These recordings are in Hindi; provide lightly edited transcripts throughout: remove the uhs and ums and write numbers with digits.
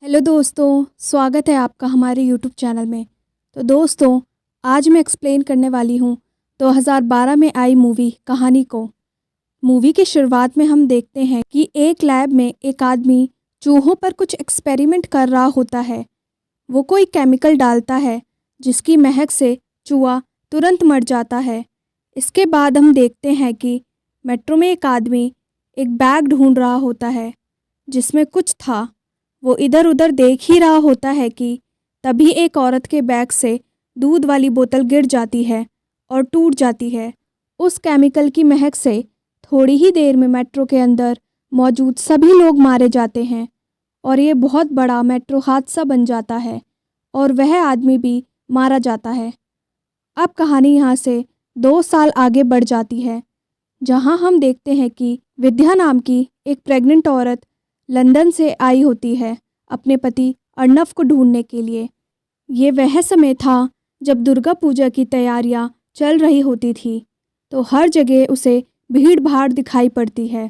हेलो दोस्तों, स्वागत है आपका हमारे यूट्यूब चैनल में। तो दोस्तों, आज मैं एक्सप्लेन करने वाली हूँ 2012 में आई मूवी कहानी को। मूवी की शुरुआत में हम देखते हैं कि एक लैब में एक आदमी चूहों पर कुछ एक्सपेरिमेंट कर रहा होता है। वो कोई केमिकल डालता है जिसकी महक से चूहा तुरंत मर जाता है। इसके बाद हम देखते हैं कि मेट्रो में एक आदमी एक बैग ढूंढ रहा होता है जिसमें कुछ था। वो इधर उधर देख ही रहा होता है कि तभी एक औरत के बैग से दूध वाली बोतल गिर जाती है और टूट जाती है। उस केमिकल की महक से थोड़ी ही देर में मेट्रो के अंदर मौजूद सभी लोग मारे जाते हैं और ये बहुत बड़ा मेट्रो हादसा बन जाता है और वह आदमी भी मारा जाता है। अब कहानी यहाँ से 2 साल आगे बढ़ जाती है, जहाँ हम देखते हैं कि विद्या नाम की एक प्रेग्नेंट औरत लंदन से आई होती है अपने पति अर्नव को ढूंढने के लिए। ये वह समय था जब दुर्गा पूजा की तैयारियां चल रही होती थी, तो हर जगह उसे भीड़ भाड़ दिखाई पड़ती है।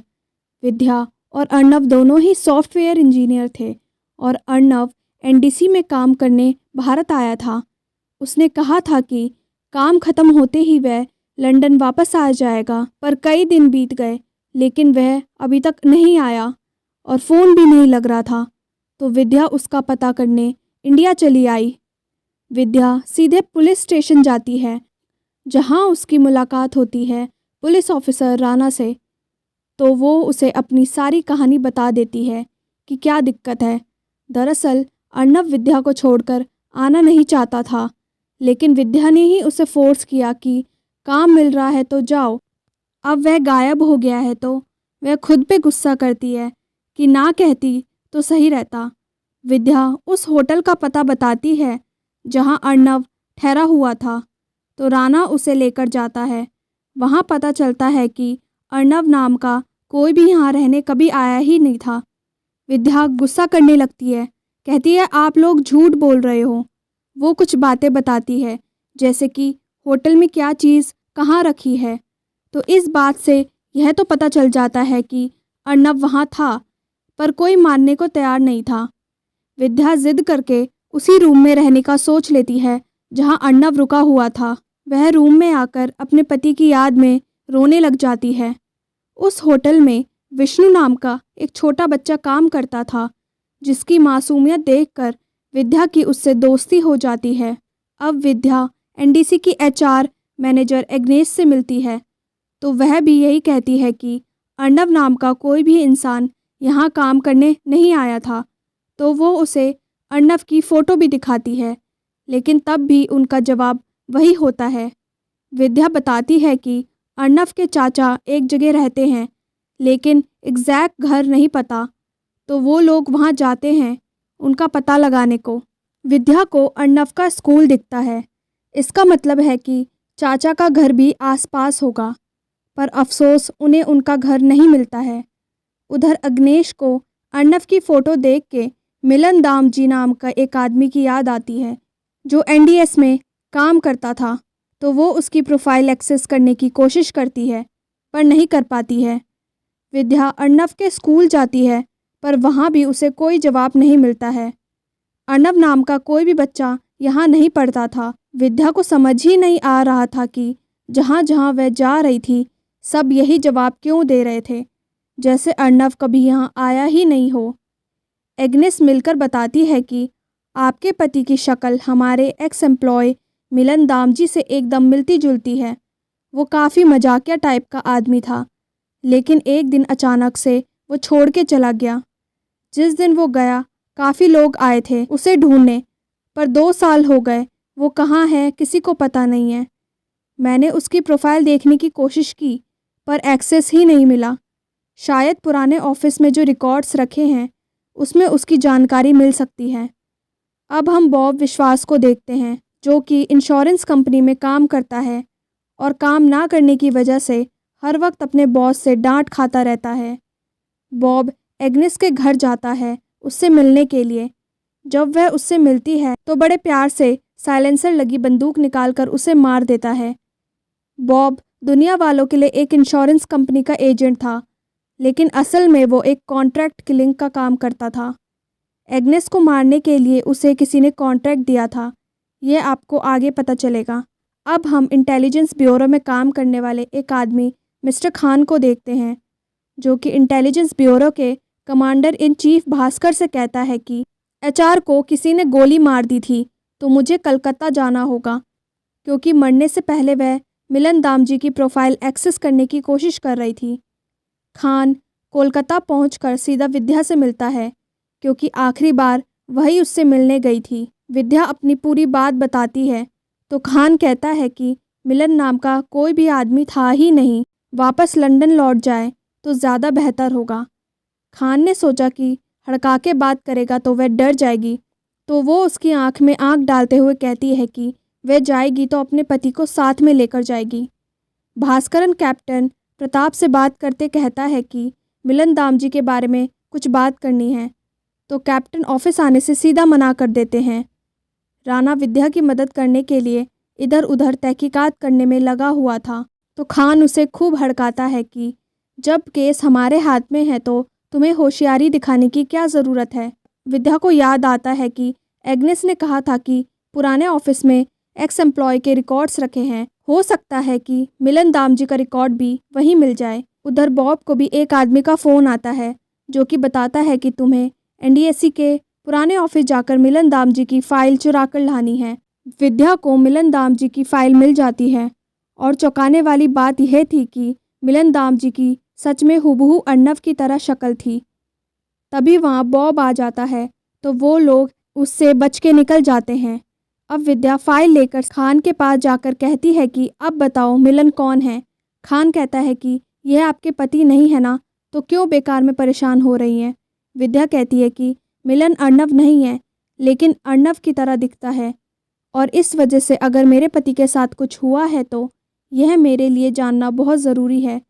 विद्या और अर्नव दोनों ही सॉफ्टवेयर इंजीनियर थे और अर्नव एनडीसी में काम करने भारत आया था। उसने कहा था कि काम खत्म होते ही वह लंदन वापस आ जाएगा, पर कई दिन बीत गए लेकिन वह अभी तक नहीं आया और फ़ोन भी नहीं लग रहा था। तो विद्या उसका पता करने इंडिया चली आई। विद्या सीधे पुलिस स्टेशन जाती है, जहां उसकी मुलाकात होती है पुलिस ऑफिसर राणा से। तो वो उसे अपनी सारी कहानी बता देती है कि क्या दिक्कत है। दरअसल अर्नव विद्या को छोड़कर आना नहीं चाहता था, लेकिन विद्या ने ही उसे फोर्स किया कि काम मिल रहा है तो जाओ। अब वह गायब हो गया है तो वह खुद पे गुस्सा करती है कि ना कहती तो सही रहता। विद्या उस होटल का पता बताती है जहां अर्नव ठहरा हुआ था, तो राणा उसे लेकर जाता है। वहां पता चलता है कि अर्नव नाम का कोई भी यहाँ रहने कभी आया ही नहीं था। विद्या गुस्सा करने लगती है, कहती है आप लोग झूठ बोल रहे हो। वो कुछ बातें बताती है, जैसे कि होटल में क्या चीज़ कहाँ रखी है। तो इस बात से यह तो पता चल जाता है कि अर्नव वहाँ था, पर कोई मानने को तैयार नहीं था। विद्या जिद करके उसी रूम में रहने का सोच लेती है जहाँ अर्नव रुका हुआ था। वह रूम में आकर अपने पति की याद में रोने लग जाती है। उस होटल में विष्णु नाम का एक छोटा बच्चा काम करता था, जिसकी मासूमियत देखकर विद्या की उससे दोस्ती हो जाती है। अब विद्या एनडीसी की एचआर मैनेजर एग्नेस से मिलती है, तो वह भी यही कहती है कि अर्नव नाम का कोई भी इंसान यहाँ काम करने नहीं आया था। तो वो उसे अर्नव की फ़ोटो भी दिखाती है, लेकिन तब भी उनका जवाब वही होता है। विद्या बताती है कि अर्नव के चाचा एक जगह रहते हैं, लेकिन एग्जैक्ट घर नहीं पता। तो वो लोग वहाँ जाते हैं उनका पता लगाने को। विद्या को अर्नव का स्कूल दिखता है। इसका मतलब है कि चाचा का घर भी आसपास होगा, पर अफसोस उन्हें उनका घर नहीं मिलता है। उधर अग्नेश को अर्नव की फ़ोटो देख के मिलन दाम जी नाम का एक आदमी की याद आती है, जो एनडीएस में काम करता था। तो वो उसकी प्रोफाइल एक्सेस करने की कोशिश करती है, पर नहीं कर पाती है। विद्या अर्नव के स्कूल जाती है, पर वहाँ भी उसे कोई जवाब नहीं मिलता है। अर्नव नाम का कोई भी बच्चा यहाँ नहीं पढ़ता था। विद्या को समझ ही नहीं आ रहा था कि जहाँ जहाँ वह जा रही थी, सब यही जवाब क्यों दे रहे थे, जैसे अर्नव कभी यहाँ आया ही नहीं हो। एग्नेस मिलकर बताती है कि आपके पति की शक्ल हमारे एक्स एम्प्लॉय मिलन दाम जी से एकदम मिलती जुलती है। वो काफ़ी मजाकिया टाइप का आदमी था, लेकिन एक दिन अचानक से वो छोड़ के चला गया। जिस दिन वो गया, काफ़ी लोग आए थे उसे ढूंढने, पर 2 साल हो गए, वो कहाँ है किसी को पता नहीं है। मैंने उसकी प्रोफाइल देखने की कोशिश की, पर एक्सेस ही नहीं मिला। शायद पुराने ऑफिस में जो रिकॉर्ड्स रखे हैं उसमें उसकी जानकारी मिल सकती है। अब हम बॉब विश्वास को देखते हैं, जो कि इंश्योरेंस कंपनी में काम करता है और काम ना करने की वजह से हर वक्त अपने बॉस से डांट खाता रहता है। बॉब एग्नेस के घर जाता है उससे मिलने के लिए। जब वह उससे मिलती है तो बड़े प्यार से साइलेंसर लगी बंदूक निकालकर उसे मार देता है। बॉब दुनिया वालों के लिए एक इंश्योरेंस कंपनी का एजेंट था, लेकिन असल में वो एक कॉन्ट्रैक्ट किलिंग का काम करता था। एग्नेस को मारने के लिए उसे किसी ने कॉन्ट्रैक्ट दिया था। ये आपको आगे पता चलेगा। अब हम इंटेलिजेंस ब्यूरो में काम करने वाले एक आदमी मिस्टर खान को देखते हैं, जो कि इंटेलिजेंस ब्यूरो के कमांडर इन चीफ भास्कर से कहता है कि एचआर को किसी ने गोली मार दी थी, तो मुझे कलकत्ता जाना होगा, क्योंकि मरने से पहले वह मिलन दामजी की प्रोफाइल एक्सेस करने की कोशिश कर रही थी। खान कोलकाता पहुंचकर सीधा विद्या से मिलता है, क्योंकि आखिरी बार वही उससे मिलने गई थी। विद्या अपनी पूरी बात बताती है, तो खान कहता है कि मिलन नाम का कोई भी आदमी था ही नहीं, वापस लंदन लौट जाए तो ज़्यादा बेहतर होगा। खान ने सोचा कि हड़का के बात करेगा तो वह डर जाएगी, तो वो उसकी आंख में आंख डालते हुए कहती है कि वह जाएगी तो अपने पति को साथ में लेकर जाएगी। भास्करन कैप्टन प्रताप से बात करते कहता है कि मिलन दामजी के बारे में कुछ बात करनी है, तो कैप्टन ऑफिस आने से सीधा मना कर देते हैं। राणा विद्या की मदद करने के लिए इधर उधर तहकीकात करने में लगा हुआ था, तो खान उसे खूब हड़काता है कि जब केस हमारे हाथ में है तो तुम्हें होशियारी दिखाने की क्या ज़रूरत है। विद्या को याद आता है कि एग्नेस ने कहा था कि पुराने ऑफिस में एक्स एम्प्लॉय के रिकॉर्ड्स रखे हैं, हो सकता है कि मिलन दामजी का रिकॉर्ड भी वहीं मिल जाए। उधर बॉब को भी एक आदमी का फ़ोन आता है, जो कि बताता है कि तुम्हें एनडीएससी के पुराने ऑफिस जाकर मिलन दामजी की फ़ाइल चुरा कर लानी है। विद्या को मिलन दामजी की फ़ाइल मिल जाती है, और चौंकाने वाली बात यह थी कि मिलन दामजी की सच में हुबहू अर्नव की तरह शक्ल थी। तभी वहाँ बॉब आ जाता है, तो वो लोग उससे बच के निकल जाते हैं। अब विद्या फ़ाइल लेकर खान के पास जाकर कहती है कि अब बताओ मिलन कौन है। खान कहता है कि यह आपके पति नहीं है ना, तो क्यों बेकार में परेशान हो रही हैं। विद्या कहती है कि मिलन अर्नव नहीं है, लेकिन अर्नव की तरह दिखता है, और इस वजह से अगर मेरे पति के साथ कुछ हुआ है तो यह मेरे लिए जानना बहुत ज़रूरी है।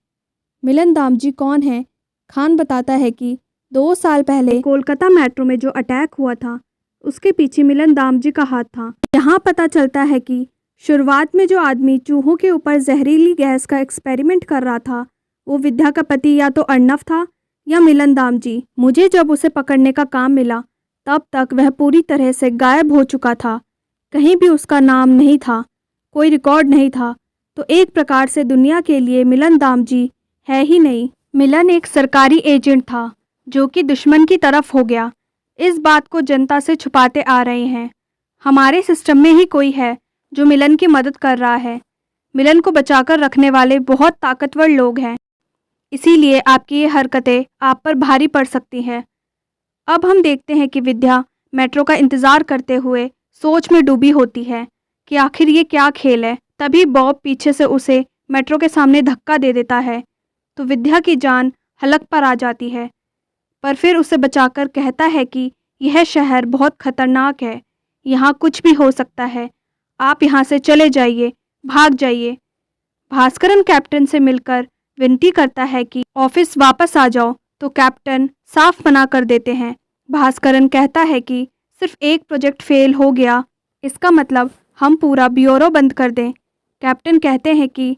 मिलन दामजी कौन है? खान बताता है कि 2 साल पहले कोलकाता मेट्रो में जो अटैक हुआ था, उसके पीछे मिलन दामजी का हाथ था। यहाँ पता चलता है कि शुरुआत में जो आदमी चूहों के ऊपर जहरीली गैस का एक्सपेरिमेंट कर रहा था, वो विद्या का पति या तो अर्नव था या मिलन दामजी। मुझे जब उसे पकड़ने का काम मिला, तब तक वह पूरी तरह से गायब हो चुका था। कहीं भी उसका नाम नहीं था, कोई रिकॉर्ड नहीं था, तो एक प्रकार से दुनिया के लिए मिलन दामजी है ही नहीं। मिलन एक सरकारी एजेंट था, जो कि दुश्मन की तरफ हो गया। इस बात को जनता से छुपाते आ रहे हैं। हमारे सिस्टम में ही कोई है जो मिलन की मदद कर रहा है। मिलन को बचाकर रखने वाले बहुत ताकतवर लोग हैं, इसीलिए आपकी ये हरकतें आप पर भारी पड़ सकती हैं। अब हम देखते हैं कि विद्या मेट्रो का इंतज़ार करते हुए सोच में डूबी होती है कि आखिर ये क्या खेल है। तभी बॉब पीछे से उसे मेट्रो के सामने धक्का दे देता है, तो विद्या की जान हलक पर आ जाती है, पर फिर उसे बचाकर कहता है कि यह शहर बहुत खतरनाक है, यहाँ कुछ भी हो सकता है, आप यहाँ से चले जाइए, भाग जाइए। भास्करन कैप्टन से मिलकर विनती करता है कि ऑफिस वापस आ जाओ, तो कैप्टन साफ मना कर देते हैं। भास्करन कहता है कि सिर्फ एक प्रोजेक्ट फेल हो गया, इसका मतलब हम पूरा ब्यूरो बंद कर दें। कैप्टन कहते हैं कि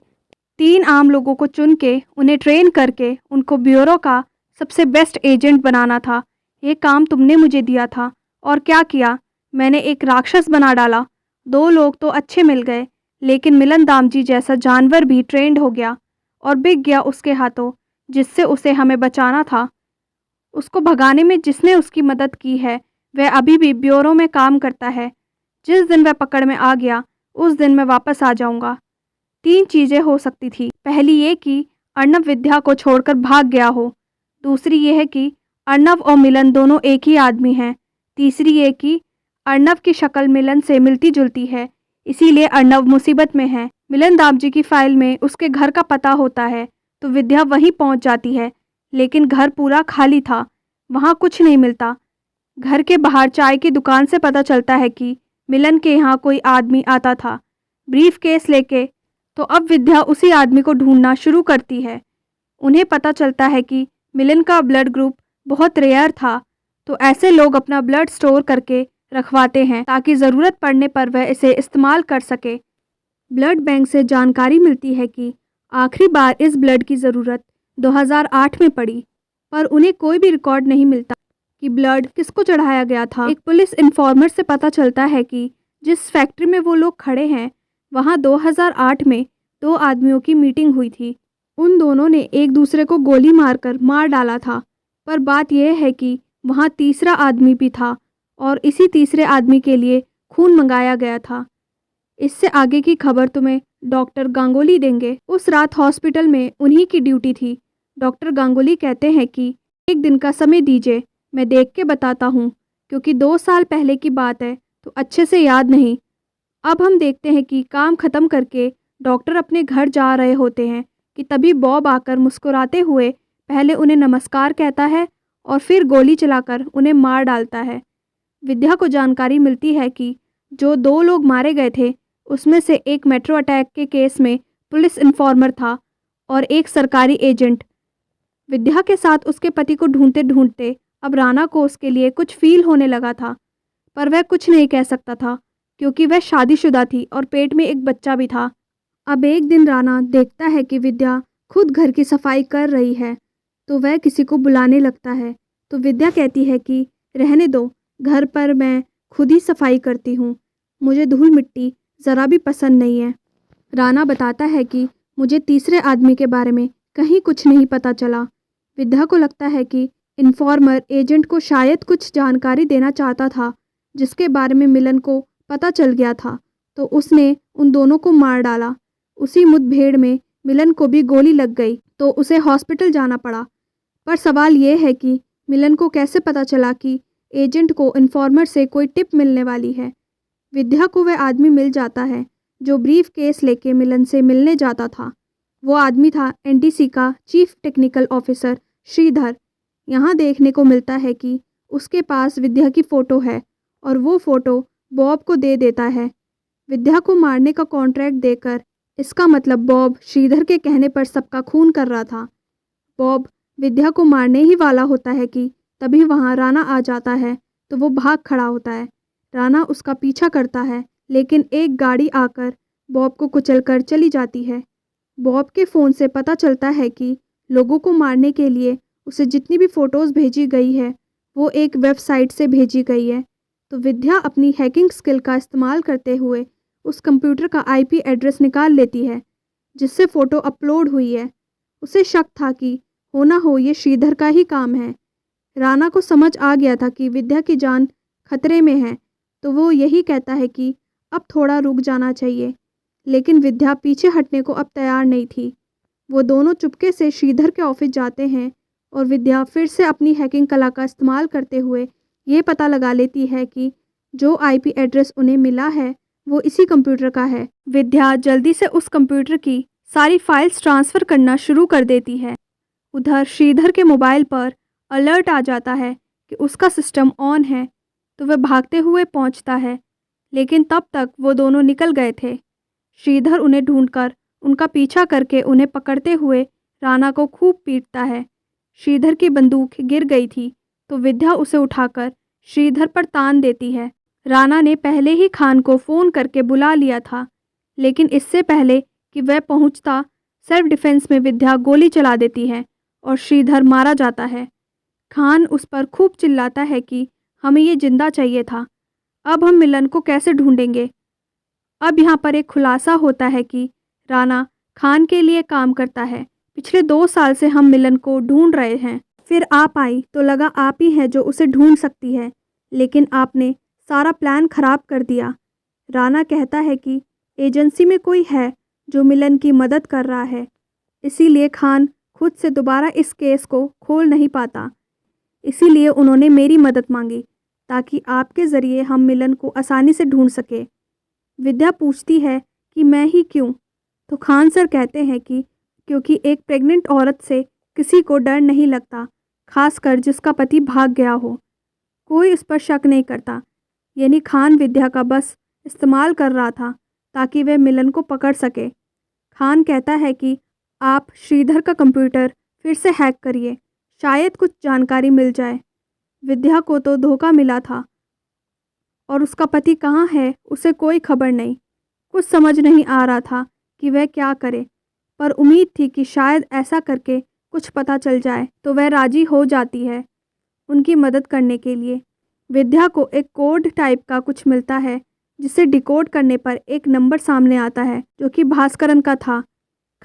3 आम लोगों को चुन के उन्हें ट्रेन करके उनको ब्यूरो का सबसे बेस्ट एजेंट बनाना था। ये काम तुमने मुझे दिया था, और क्या किया, मैंने एक राक्षस बना डाला। 2 लोग तो अच्छे मिल गए, लेकिन मिलन दामजी जैसा जानवर भी ट्रेंड हो गया और बिक गया उसके हाथों, जिससे उसे हमें बचाना था। उसको भगाने में जिसने उसकी मदद की है, वह अभी भी ब्यूरो में काम करता है। जिस दिन वह पकड़ में आ गया, उस दिन मैं वापस आ जाऊंगा। 3 चीज़ें हो सकती थी। पहली ये कि अर्नव विद्या को छोड़कर भाग गया हो। दूसरी ये है कि अर्नव और मिलन दोनों एक ही आदमी हैं। तीसरी ये कि अर्नव की शक्ल मिलन से मिलती जुलती है, इसीलिए अर्नव मुसीबत में है। मिलन दामजी की फाइल में उसके घर का पता होता है, तो विद्या वहीं पहुंच जाती है, लेकिन घर पूरा खाली था, वहां कुछ नहीं मिलता। घर के बाहर चाय की दुकान से पता चलता है कि मिलन के यहाँ कोई आदमी आता था ब्रीफ केस लेके, तो अब विद्या उसी आदमी को ढूंढना शुरू करती है। उन्हें पता चलता है कि मिलन का ब्लड ग्रुप बहुत रेयर था, तो ऐसे लोग अपना ब्लड स्टोर करके रखवाते हैं ताकि ज़रूरत पड़ने पर वह इसे इस्तेमाल कर सके। ब्लड बैंक से जानकारी मिलती है कि आखिरी बार इस ब्लड की ज़रूरत 2008 में पड़ी, पर उन्हें कोई भी रिकॉर्ड नहीं मिलता। कि ब्लड किसको चढ़ाया गया था। एक पुलिस इन्फॉर्मर से पता चलता है कि जिस फैक्ट्री में वो लोग खड़े हैं वहाँ 2008 में 2 आदमियों की मीटिंग हुई थी। उन दोनों ने एक दूसरे को गोली मारकर मार डाला था। पर बात यह है कि वहाँ तीसरा आदमी भी था और इसी तीसरे आदमी के लिए खून मंगाया गया था। इससे आगे की खबर तुम्हें डॉक्टर गांगुली देंगे। उस रात हॉस्पिटल में उन्हीं की ड्यूटी थी। डॉक्टर गांगुली कहते हैं कि एक दिन का समय दीजिए, मैं देख के बताता हूँ, क्योंकि 2 साल पहले की बात है तो अच्छे से याद नहीं। अब हम देखते हैं कि काम ख़त्म करके डॉक्टर अपने घर जा रहे होते हैं कि तभी बॉब आकर मुस्कुराते हुए पहले उन्हें नमस्कार कहता है और फिर गोली चलाकर उन्हें मार डालता है। विद्या को जानकारी मिलती है कि जो 2 लोग मारे गए थे उसमें से एक मेट्रो अटैक के केस में पुलिस इन्फॉर्मर था और एक सरकारी एजेंट। विद्या के साथ उसके पति को ढूंढते ढूंढते अब राना को उसके लिए कुछ फील होने लगा था, पर वह कुछ नहीं कह सकता था क्योंकि वह शादीशुदा थी और पेट में एक बच्चा भी था। अब एक दिन राना देखता है कि विद्या खुद घर की सफाई कर रही है तो वह किसी को बुलाने लगता है। तो विद्या कहती है कि रहने दो, घर पर मैं खुद ही सफाई करती हूँ, मुझे धूल मिट्टी ज़रा भी पसंद नहीं है। राना बताता है कि मुझे तीसरे आदमी के बारे में कहीं कुछ नहीं पता चला। विद्या को लगता है कि इन्फॉर्मर एजेंट को शायद कुछ जानकारी देना चाहता था जिसके बारे में मिलन को पता चल गया था, तो उसने उन दोनों को मार डाला। उसी मुठभेड़ में मिलन को भी गोली लग गई तो उसे हॉस्पिटल जाना पड़ा। पर सवाल ये है कि मिलन को कैसे पता चला कि एजेंट को इन्फॉर्मर से कोई टिप मिलने वाली है। विद्या को वह आदमी मिल जाता है जो ब्रीफ केस लेके मिलन से मिलने जाता था। वो आदमी था एनटीसी का चीफ टेक्निकल ऑफिसर श्रीधर। यहाँ देखने को मिलता है कि उसके पास विद्या की फ़ोटो है और वो फ़ोटो बॉब को दे देता है। विद्या को मारने का कॉन्ट्रैक्ट देकर, इसका मतलब बॉब श्रीधर के कहने पर सबका खून कर रहा था। बॉब विद्या को मारने ही वाला होता है कि तभी वहाँ राना आ जाता है तो वो भाग खड़ा होता है। राना उसका पीछा करता है लेकिन एक गाड़ी आकर बॉब को कुचलकर चली जाती है। बॉब के फ़ोन से पता चलता है कि लोगों को मारने के लिए उसे जितनी भी फ़ोटोज़ भेजी गई है वो एक वेबसाइट से भेजी गई है। तो विद्या अपनी हैकिंग स्किल का इस्तेमाल करते हुए उस कंप्यूटर का आईपी एड्रेस निकाल लेती है जिससे फ़ोटो अपलोड हुई है। उसे शक था कि हो ना हो ये श्रीधर का ही काम है। राना को समझ आ गया था कि विद्या की जान खतरे में है तो वो यही कहता है कि अब थोड़ा रुक जाना चाहिए, लेकिन विद्या पीछे हटने को अब तैयार नहीं थी। वो दोनों चुपके से श्रीधर के ऑफिस जाते हैं और विद्या फिर से अपनी हैकिंग कला का इस्तेमाल करते हुए ये पता लगा लेती है कि जो आईपी एड्रेस उन्हें मिला है वो इसी कंप्यूटर का है। विद्या जल्दी से उस कंप्यूटर की सारी फाइल्स ट्रांसफ़र करना शुरू कर देती है। उधर श्रीधर के मोबाइल पर अलर्ट आ जाता है कि उसका सिस्टम ऑन है तो वह भागते हुए पहुंचता है, लेकिन तब तक वो दोनों निकल गए थे। श्रीधर उन्हें ढूंढकर उनका पीछा करके उन्हें पकड़ते हुए राना को खूब पीटता है। श्रीधर की बंदूक गिर गई थी तो विद्या उसे उठाकर श्रीधर पर तान देती है। राना ने पहले ही खान को फ़ोन करके बुला लिया था, लेकिन इससे पहले कि वह पहुंचता सेल्फ डिफेंस में विद्या गोली चला देती है और श्रीधर मारा जाता है। खान उस पर खूब चिल्लाता है कि हमें ये जिंदा चाहिए था, अब हम मिलन को कैसे ढूंढेंगे। अब यहाँ पर एक खुलासा होता है कि राना खान के लिए काम करता है। पिछले 2 साल से हम मिलन को ढूंढ रहे हैं, फिर आप आई तो लगा आप ही हैं जो उसे ढूंढ सकती है, लेकिन आपने सारा प्लान खराब कर दिया। राना कहता है कि एजेंसी में कोई है जो मिलन की मदद कर रहा है, इसीलिए खान खुद से दोबारा इस केस को खोल नहीं पाता। इसीलिए उन्होंने मेरी मदद मांगी ताकि आपके ज़रिए हम मिलन को आसानी से ढूंढ सके। विद्या पूछती है कि मैं ही क्यों, तो खान सर कहते हैं कि क्योंकि एक प्रेग्नेंट औरत से किसी को डर नहीं लगता, खासकर जिसका पति भाग गया हो। कोई उस पर शक नहीं करता, यानी खान विद्या का बस इस्तेमाल कर रहा था ताकि वह मिलन को पकड़ सके। खान कहता है कि आप श्रीधर का कंप्यूटर फिर से हैक करिए, शायद कुछ जानकारी मिल जाए। विद्या को तो धोखा मिला था और उसका पति कहाँ है उसे कोई खबर नहीं। कुछ समझ नहीं आ रहा था कि वह क्या करे, पर उम्मीद थी कि शायद ऐसा करके कुछ पता चल जाए, तो वह राजी हो जाती है। उनकी मदद करने के लिए। विद्या को एक कोड टाइप का कुछ मिलता है जिसे डिकोड करने पर एक नंबर सामने आता है जो कि भास्करन का था।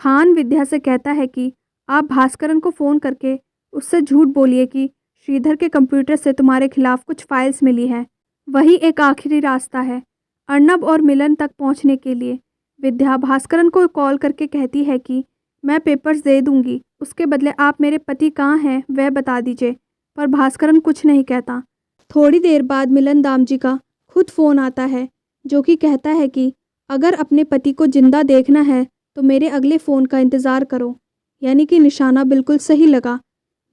खान विद्या से कहता है कि आप भास्करन को फ़ोन करके उससे झूठ बोलिए कि श्रीधर के कंप्यूटर से तुम्हारे खिलाफ कुछ फाइल्स मिली है। वही एक आखिरी रास्ता है अर्नब और मिलन तक पहुंचने के लिए। विद्या भास्करन को कॉल करके कहती है कि मैं पेपर्स दे दूंगी, उसके बदले आप मेरे पति कहाँ हैं वह बता दीजिए। पर भास्करन कुछ नहीं कहता। थोड़ी देर बाद मिलन दामजी का खुद फ़ोन आता है जो कि कहता है कि अगर अपने पति को जिंदा देखना है तो मेरे अगले फ़ोन का इंतज़ार करो। यानी कि निशाना बिल्कुल सही लगा।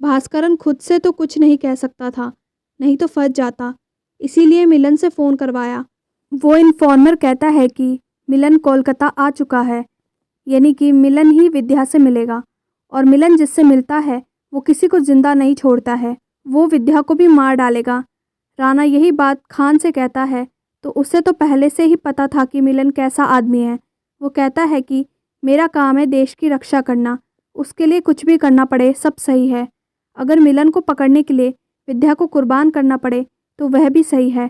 भास्करन खुद से तो कुछ नहीं कह सकता था, नहीं तो फंस जाता, इसीलिए मिलन से फ़ोन करवाया। वो इन्फॉर्मर कहता है कि मिलन कोलकाता आ चुका है, यानी कि मिलन ही विद्या से मिलेगा और मिलन जिससे मिलता है वो किसी को जिंदा नहीं छोड़ता है, वो विद्या को भी मार डालेगा। राणा यही बात खान से कहता है तो उसे तो पहले से ही पता था कि मिलन कैसा आदमी है। वो कहता है कि मेरा काम है देश की रक्षा करना, उसके लिए कुछ भी करना पड़े सब सही है। अगर मिलन को पकड़ने के लिए विद्या को कुर्बान करना पड़े तो वह भी सही है।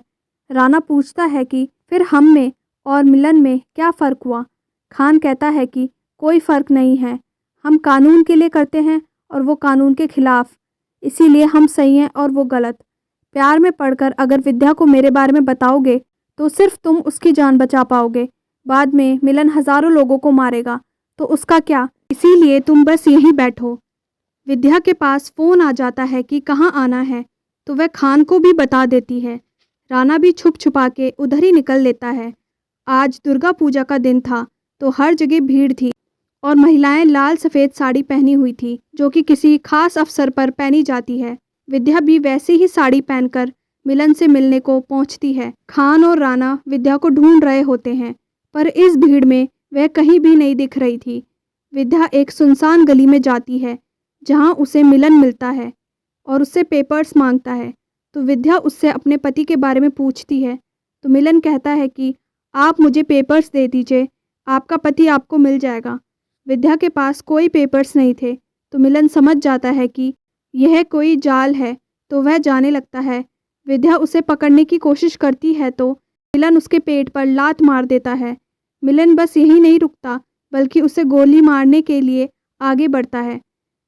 राणा पूछता है कि फिर हम में और मिलन में क्या फ़र्क हुआ। खान कहता है कि कोई फ़र्क नहीं है, हम कानून के लिए करते हैं और वो कानून के खिलाफ, इसीलिए हम सही हैं और वो गलत। प्यार में पड़कर अगर विद्या को मेरे बारे में बताओगे तो सिर्फ तुम उसकी जान बचा पाओगे, बाद में मिलन हज़ारों लोगों को मारेगा तो उसका क्या, इसीलिए तुम बस यहीं बैठो। विद्या के पास फ़ोन आ जाता है कि कहाँ आना है तो वह खान को भी बता देती है। राणा भी छुप छुपा के उधर ही निकल लेता है। आज दुर्गा पूजा का दिन था तो हर जगह भीड़ थी और महिलाएं लाल सफ़ेद साड़ी पहनी हुई थी जो कि किसी खास अवसर पर पहनी जाती है। विद्या भी वैसी ही साड़ी पहनकर मिलन से मिलने को पहुंचती है। खान और राणा विद्या को ढूंढ रहे होते हैं पर इस भीड़ में वह कहीं भी नहीं दिख रही थी। विद्या एक सुनसान गली में जाती है जहां उसे मिलन मिलता है और उससे पेपर्स मांगता है। तो विद्या उससे अपने पति के बारे में पूछती है तो मिलन कहता है कि आप मुझे पेपर्स दे दीजिए, आपका पति आपको मिल जाएगा। विद्या के पास कोई पेपर्स नहीं थे तो मिलन समझ जाता है कि यह कोई जाल है तो वह जाने लगता है। विद्या उसे पकड़ने की कोशिश करती है तो मिलन उसके पेट पर लात मार देता है। मिलन बस यही नहीं रुकता बल्कि उसे गोली मारने के लिए आगे बढ़ता है।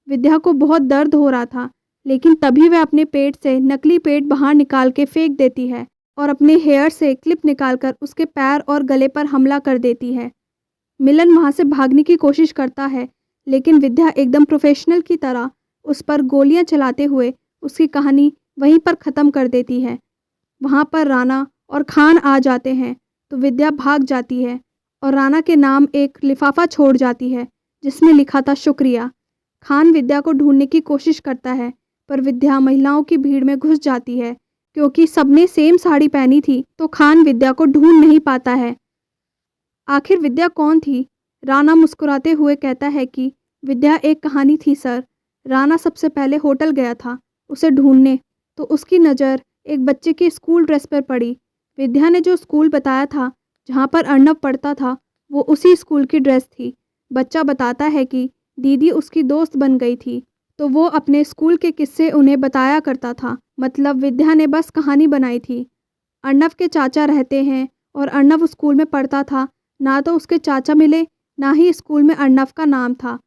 विद्या को बहुत दर्द हो रहा था लेकिन तभी वह अपने पेट से नकली पेट बाहर निकाल के फेंक देती है और अपने हेयर से क्लिप निकालकर उसके पैर और गले पर हमला कर देती है। मिलन वहां से भागने की कोशिश करता है लेकिन विद्या एकदम प्रोफेशनल की तरह उस पर गोलियां चलाते हुए उसकी कहानी वहीं पर ख़त्म कर देती है। वहां पर राणा और खान आ जाते हैं तो विद्या भाग जाती है और राणा के नाम एक लिफाफा छोड़ जाती है जिसमें लिखा था शुक्रिया। खान विद्या को ढूंढने की कोशिश करता है पर विद्या महिलाओं की भीड़ में घुस जाती है। क्योंकि सबने सेम साड़ी पहनी थी तो खान विद्या को ढूंढ नहीं पाता है। आखिर विद्या कौन थी? राणा मुस्कुराते हुए कहता है कि विद्या एक कहानी थी सर। राणा सबसे पहले होटल गया था उसे ढूंढने तो उसकी नज़र एक बच्चे की स्कूल ड्रेस पर पड़ी। विद्या ने जो स्कूल बताया था जहाँ पर अर्नब पढ़ता था वो उसी स्कूल की ड्रेस थी। बच्चा बताता है कि दीदी उसकी दोस्त बन गई थी तो वो अपने स्कूल के किस्से उन्हें बताया करता था। मतलब विद्या ने बस कहानी बनाई थी। अर्नब के चाचा रहते हैं और अर्नब स्कूल में पढ़ता था, ना तो उसके चाचा मिले ना ही स्कूल में अर्नब का नाम था,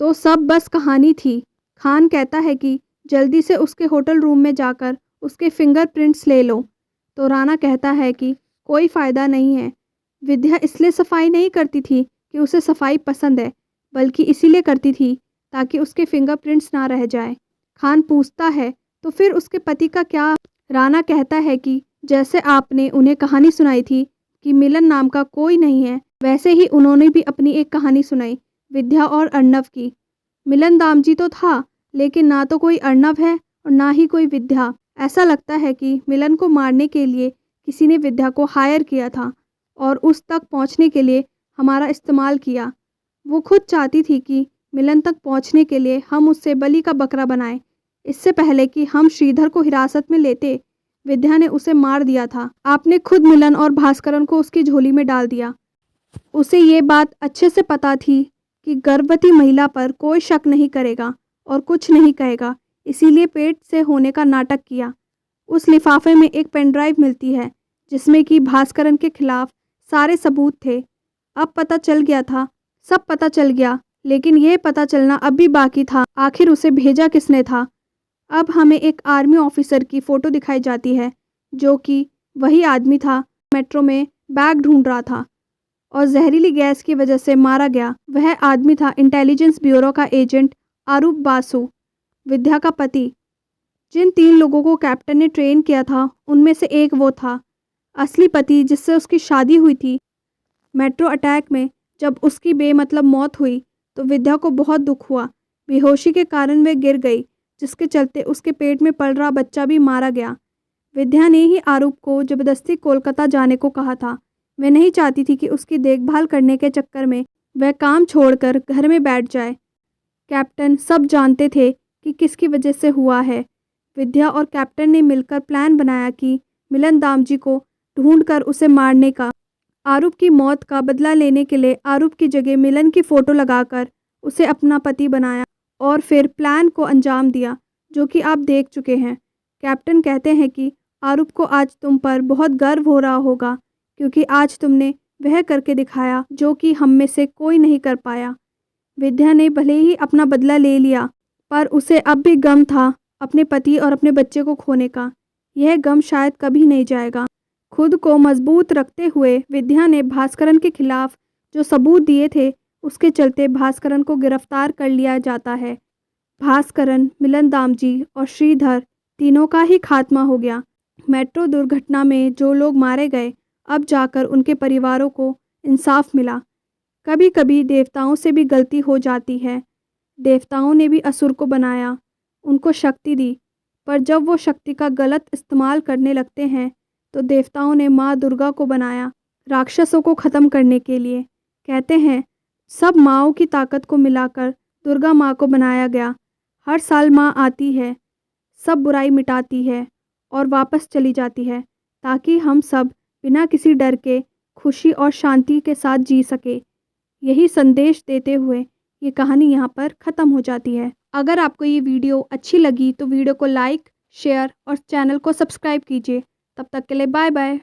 तो सब बस कहानी थी। खान कहता है कि जल्दी से उसके होटल रूम में जाकर उसके फिंगरप्रिंट्स ले लो। तो राणा कहता है कि कोई फ़ायदा नहीं है। विद्या इसलिए सफाई नहीं करती थी कि उसे सफाई पसंद है बल्कि इसीलिए करती थी ताकि उसके फिंगरप्रिंट्स ना रह जाए। खान पूछता है तो फिर उसके पति का क्या? राणा कहता है कि जैसे आपने उन्हें कहानी सुनाई थी कि मिलन नाम का कोई नहीं है, वैसे ही उन्होंने भी अपनी एक कहानी सुनाई विद्या और अर्नब की। मिलन दामजी तो था लेकिन ना तो कोई अर्नब है और ना ही कोई विद्या। ऐसा लगता है कि मिलन को मारने के लिए किसी ने विद्या को हायर किया था और उस तक पहुंचने के लिए हमारा इस्तेमाल किया। वो खुद चाहती थी कि मिलन तक पहुंचने के लिए हम उससे बलि का बकरा बनाएं। इससे पहले कि हम श्रीधर को हिरासत में लेते विद्या ने उसे मार दिया था। आपने खुद मिलन और भास्करन को उसकी झोली में डाल दिया। उसे ये बात अच्छे से पता थी कि गर्भवती महिला पर कोई शक नहीं करेगा और कुछ नहीं कहेगा, इसीलिए पेट से होने का नाटक किया। उस लिफाफे में एक पेन ड्राइव मिलती है जिसमें कि भास्करन के खिलाफ सारे सबूत थे। अब पता चल गया था, सब पता चल गया, लेकिन यह पता चलना अब भी बाकी था, आखिर उसे भेजा किसने था। अब हमें एक आर्मी ऑफिसर की फ़ोटो दिखाई जाती है जो कि वही आदमी था मेट्रो में बैग ढूंढ रहा था और जहरीली गैस की वजह से मारा गया। वह आदमी था इंटेलिजेंस ब्यूरो का एजेंट आरूप बासु, विद्या का पति। जिन 3 लोगों को कैप्टन ने ट्रेन किया था उनमें से एक वो था, असली पति जिससे उसकी शादी हुई थी। मेट्रो अटैक में जब उसकी बेमतलब मौत हुई तो विद्या को बहुत दुख हुआ। बेहोशी के कारण वह गिर गई, जिसके चलते उसके पेट में पल रहा बच्चा भी मारा गया। विद्या ने ही आरूप को ज़बरदस्ती कोलकाता जाने को कहा था। वह नहीं चाहती थी कि उसकी देखभाल करने के चक्कर में वह काम छोड़कर घर में बैठ जाए। कैप्टन सब जानते थे कि किसकी वजह से हुआ है। विद्या और कैप्टन ने मिलकर प्लान बनाया कि मिलन दामजी को ढूंढकर उसे मारने का। आरूप की मौत का बदला लेने के लिए आरूप की जगह मिलन की फ़ोटो लगाकर उसे अपना पति बनाया और फिर प्लान को अंजाम दिया, जो कि आप देख चुके हैं। कैप्टन कहते हैं कि आरूप को आज तुम पर बहुत गर्व हो रहा होगा, क्योंकि आज तुमने वह करके दिखाया जो कि हम में से कोई नहीं कर पाया। विद्या ने भले ही अपना बदला ले लिया, पर उसे अब भी गम था अपने पति और अपने बच्चे को खोने का। यह गम शायद कभी नहीं जाएगा। खुद को मजबूत रखते हुए विद्या ने भास्करन के खिलाफ जो सबूत दिए थे, उसके चलते भास्करन को गिरफ्तार कर लिया जाता है। भास्करन, मिलन दामजी और श्रीधर तीनों का ही खात्मा हो गया। मेट्रो दुर्घटना में जो लोग मारे गए, अब जाकर उनके परिवारों को इंसाफ मिला। कभी कभी देवताओं से भी गलती हो जाती है। देवताओं ने भी असुर को बनाया, उनको शक्ति दी, पर जब वो शक्ति का गलत इस्तेमाल करने लगते हैं तो देवताओं ने माँ दुर्गा को बनाया राक्षसों को ख़त्म करने के लिए। कहते हैं सब माँओं की ताकत को मिलाकर दुर्गा माँ को बनाया गया। हर साल माँ आती है, सब बुराई मिटाती है और वापस चली जाती है, ताकि हम सब बिना किसी डर के खुशी और शांति के साथ जी सके। यही संदेश देते हुए ये कहानी यहाँ पर ख़त्म हो जाती है। अगर आपको ये वीडियो अच्छी लगी तो वीडियो को लाइक, शेयर और चैनल को सब्सक्राइब कीजिए। तब तक के लिए बाय बाय।